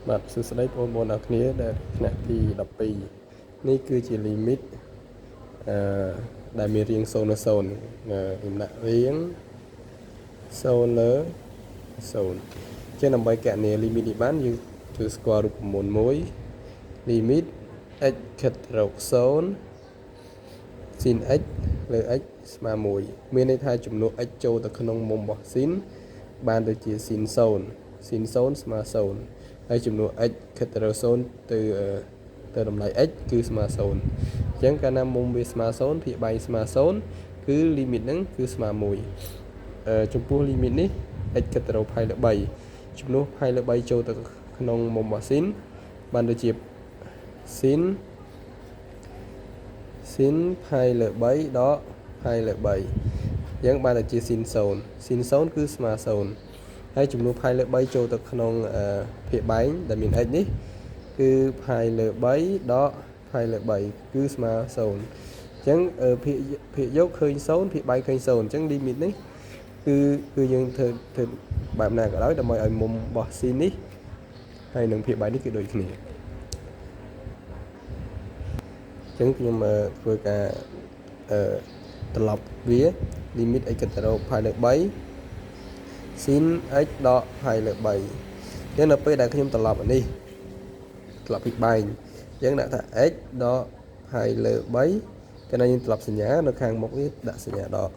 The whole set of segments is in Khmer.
បាទសួស្តីបងប្អូនអរគ្នាដែលថ្នាក់ទី12នេះគឺជា limit ដែលមានរាង0 នៅ 0 ខ្ញុំដាក់រាង0 លើ 0 ចឹងដើម្បីកណនា limit នេះបានយើងធ្វើស្គាល់រូបមន្តមួយ limit x ខិតរក0 sin x លើ x ស្មើ1មានន័យថាចំនួន x ចូលទៅក្នុងមុំរបស់ sin បានដូចជា sin 0 sin 0 ស្មើ0ហើយចំនួន x ខិតទៅរក0ទៅតម្លៃ x គឺស្មើ0អញ្ចឹងកាលណាមុំវាស្មើ0ភាគបែកស្មើ0គឺ limit ហ្នឹងគឺស្មើ1ចំពោះ limit នេះ x ខិតទៅរក π លើ3ចំនួន π លើ3ចូលទៅក្នុងមុំរបស់ sin បានដូចជា sin π លើ3ដក π លើ3អញ្ចឹងបានតែជា sin 0 sin 0គឺស្មើ0ហើយចំនួន π លើ3ចូលទៅក្នុងភាគបែងដែលមាន x នេះគឺ π លើ3ដក π លើ3គឺស្មើ0អញ្ចឹងភាគយកឃើញ0ភាគបែងឃើញ0អញ្ចឹង limit នេះគឺយើងធ្វើបែបណាក៏ដោយដើម្បីឲ្យមុំរបស់ sin នេះហើយនឹងភាគបែងនេះគឺដូចគ្នាអញ្ចឹងខ្ញុំធ្វើការត្រឡប់វា limit x ទៅរក π លើ3 sin x ដក π លើ3អញ្ចឹងនៅពេលដែលខ្ញុំត្រឡប់អានេះត្រឡប់ពីបែងអញ្ចឹងដាក់ថា x ដក π លើ3កាលណាយើងត្រឡប់សញ្ញានៅខាងមុខវាដាក់សញ្ញាដក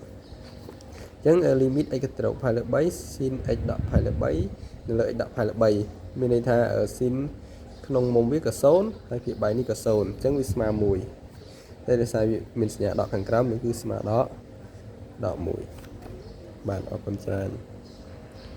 អញ្ចឹង limit x ទៅរក π លើ3 sin x ដក π លើ3នៅលើ x ដក π លើ3មានន័យថា sin ក្នុងមុំវាក៏0ហើយភាគបែងនេះក៏0អញ្ចឹងវាស្មើ1តែដោយសារវាមានសញ្ញាដកខាងក្រោមនេះគឺស្មើដក1បាទអរគុណច្រើន